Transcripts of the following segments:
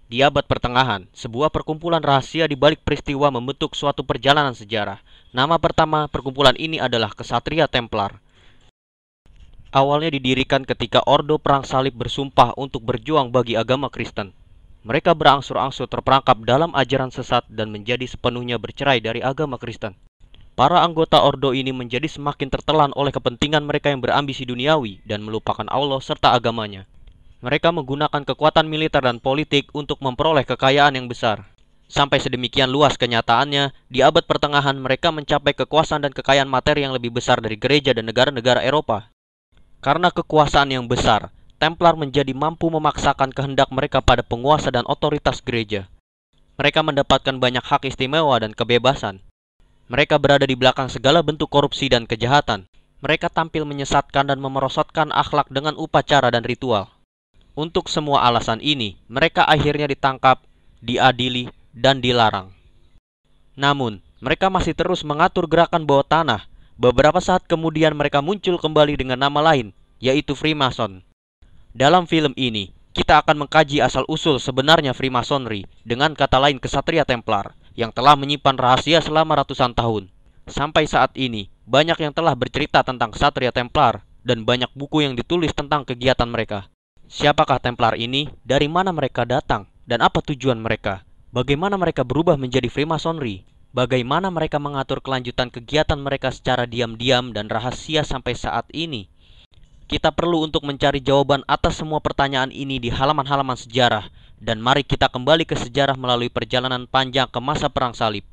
Di abad pertengahan, sebuah perkumpulan rahasia di balik peristiwa membentuk suatu perjalanan sejarah. Nama pertama perkumpulan ini adalah Ksatria Templar. Awalnya didirikan ketika Ordo Perang Salib bersumpah untuk berjuang bagi agama Kristen. Mereka berangsur-angsur terperangkap dalam ajaran sesat dan menjadi sepenuhnya bercerai dari agama Kristen. Para anggota Ordo ini menjadi semakin tertelan oleh kepentingan mereka yang berambisi duniawi dan melupakan Allah serta agamanya. Mereka menggunakan kekuatan militer dan politik untuk memperoleh kekayaan yang besar. Sampai sedemikian luas kenyataannya, di abad pertengahan mereka mencapai kekuasaan dan kekayaan materi yang lebih besar dari gereja dan negara-negara Eropa. Karena kekuasaan yang besar, Templar menjadi mampu memaksakan kehendak mereka pada penguasa dan otoritas gereja. Mereka mendapatkan banyak hak istimewa dan kebebasan. Mereka berada di belakang segala bentuk korupsi dan kejahatan. Mereka tampil menyesatkan dan memerosotkan akhlak dengan upacara dan ritual. Untuk semua alasan ini, mereka akhirnya ditangkap, diadili, dan dilarang. Namun, mereka masih terus mengatur gerakan bawah tanah. Beberapa saat kemudian mereka muncul kembali dengan nama lain, yaitu Freemason. Dalam film ini, kita akan mengkaji asal-usul sebenarnya Freemasonry, dengan kata lain Ksatria Templar, yang telah menyimpan rahasia selama ratusan tahun. Sampai saat ini, banyak yang telah bercerita tentang Ksatria Templar, dan banyak buku yang ditulis tentang kegiatan mereka. Siapakah Templar ini? Dari mana mereka datang? Dan apa tujuan mereka? Bagaimana mereka berubah menjadi Freemasonry? Bagaimana mereka mengatur kelanjutan kegiatan mereka secara diam-diam dan rahasia sampai saat ini? Kita perlu untuk mencari jawaban atas semua pertanyaan ini di halaman-halaman sejarah. Dan mari kita kembali ke sejarah melalui perjalanan panjang ke masa Perang Salib.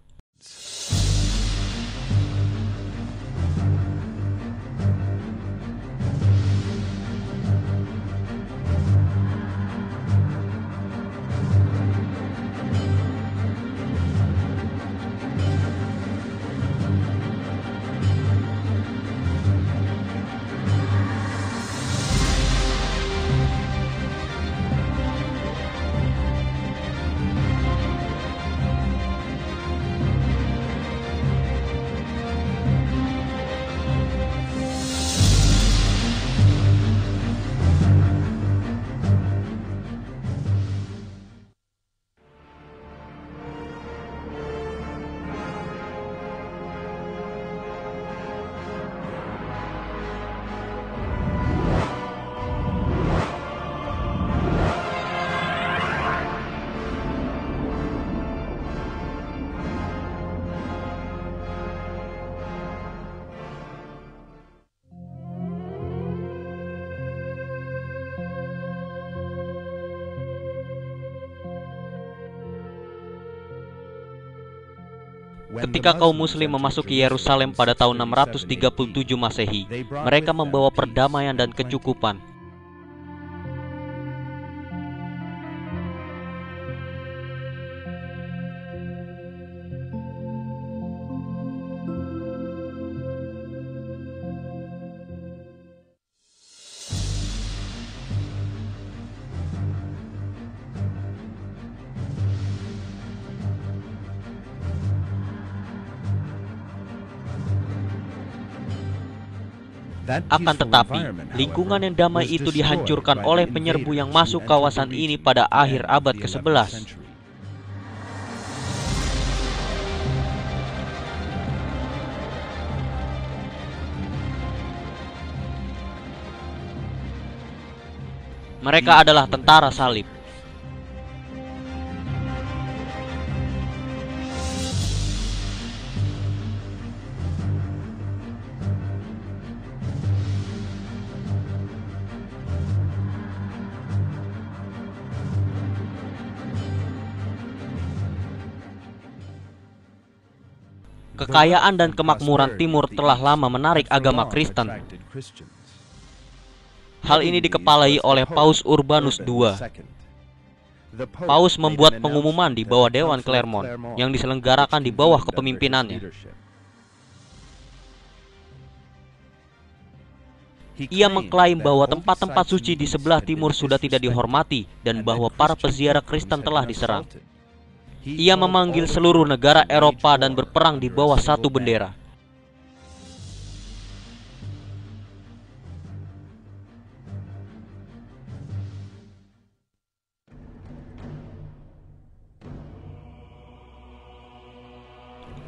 Ketika kaum muslim memasuki Yerusalem pada tahun 637 Masehi, mereka membawa perdamaian dan kecukupan. Akan tetapi, lingkungan yang damai itu dihancurkan oleh penyerbu yang masuk kawasan ini pada akhir abad ke-11. Mereka adalah tentara salib. Kekayaan dan kemakmuran Timur telah lama menarik agama Kristen. Hal ini dikepalai oleh Paus Urbanus II. Paus membuat pengumuman di bawah Dewan Clermont yang diselenggarakan di bawah kepemimpinannya. Ia mengklaim bahwa tempat-tempat suci di sebelah timur sudah tidak dihormati dan bahwa para peziarah Kristen telah diserang. Ia memanggil seluruh negara Eropa dan berperang di bawah satu bendera.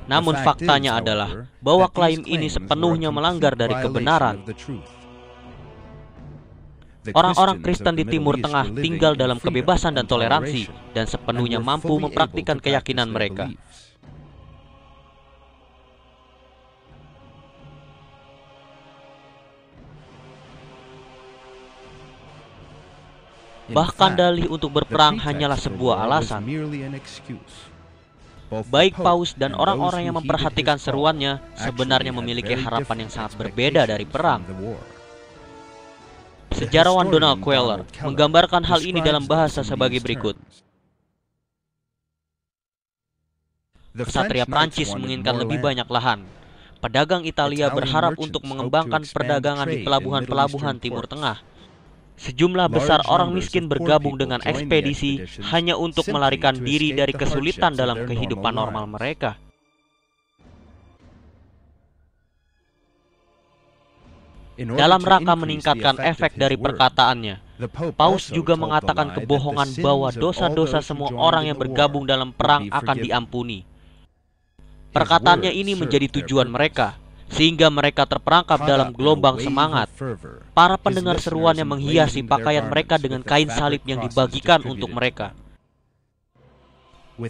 Namun faktanya adalah bahwa klaim ini sepenuhnya melanggar dari kebenaran. Orang-orang Kristen di Timur Tengah tinggal dalam kebebasan dan toleransi dan sepenuhnya mampu mempraktikkan keyakinan mereka. Bahkan dalih untuk berperang hanyalah sebuah alasan. Baik Paus dan orang-orang yang memperhatikan seruannya sebenarnya memiliki harapan yang sangat berbeda dari perang. Sejarawan Donald Queller menggambarkan hal ini dalam bahasa sebagai berikut. Ksatria Prancis menginginkan lebih banyak lahan. Pedagang Italia berharap untuk mengembangkan perdagangan di pelabuhan-pelabuhan Timur Tengah. Sejumlah besar orang miskin bergabung dengan ekspedisi hanya untuk melarikan diri dari kesulitan dalam kehidupan normal mereka. Dalam rangka meningkatkan efek dari perkataannya, Paus juga mengatakan kebohongan bahwa dosa-dosa semua orang yang bergabung dalam perang akan diampuni. Perkataannya ini menjadi tujuan mereka, sehingga mereka terperangkap dalam gelombang semangat. Para pendengar seruannya menghiasi pakaian mereka dengan kain salib yang dibagikan untuk mereka.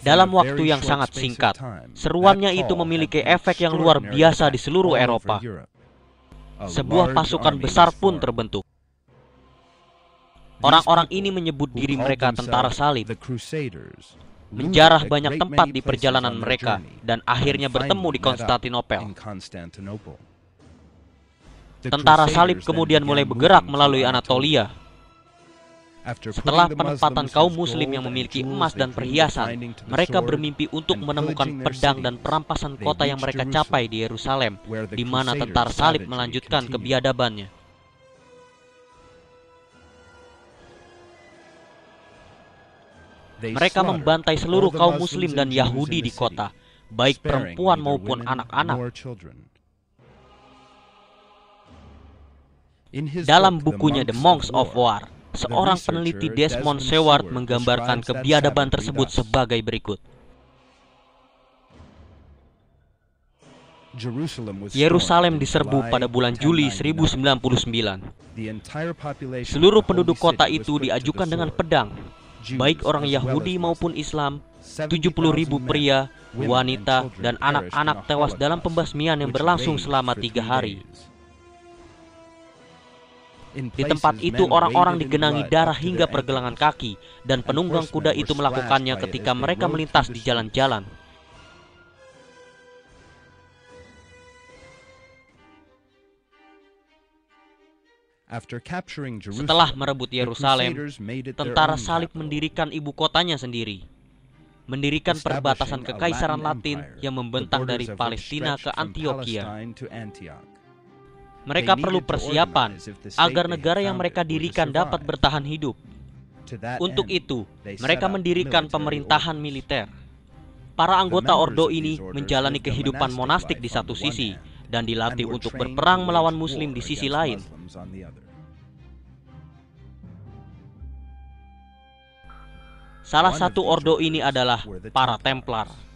Dalam waktu yang sangat singkat, seruannya itu memiliki efek yang luar biasa di seluruh Eropa. Sebuah pasukan besar pun terbentuk. Orang-orang ini menyebut diri mereka tentara salib, menjarah banyak tempat di perjalanan mereka, dan akhirnya bertemu di Konstantinopel. Tentara salib kemudian mulai bergerak melalui Anatolia. Setelah penempatan kaum muslim yang memiliki emas dan perhiasan, mereka bermimpi untuk menemukan pedang dan perampasan kota yang mereka capai di Yerusalem, di mana tentara salib melanjutkan kebiadabannya. Mereka membantai seluruh kaum muslim dan Yahudi di kota, baik perempuan maupun anak-anak. Dalam bukunya The Monks of War, seorang peneliti Desmond Seward menggambarkan kebiadaban tersebut sebagai berikut. Yerusalem diserbu pada bulan Juli 1099. Seluruh penduduk kota itu diajukan dengan pedang, baik orang Yahudi maupun Islam. 70.000 pria, wanita, dan anak-anak tewas dalam pembasmian yang berlangsung selama 3 hari. Di tempat itu orang-orang digenangi darah hingga pergelangan kaki, dan penunggang kuda itu melakukannya ketika mereka melintas di jalan-jalan. Setelah merebut Yerusalem, tentara salib mendirikan ibu kotanya sendiri, mendirikan perbatasan kekaisaran Latin yang membentang dari Palestina ke Antioquia. Mereka perlu persiapan agar negara yang mereka dirikan dapat bertahan hidup. Untuk itu, mereka mendirikan pemerintahan militer. Para anggota ordo ini menjalani kehidupan monastik di satu sisi dan dilatih untuk berperang melawan Muslim di sisi lain. Salah satu ordo ini adalah para Templar.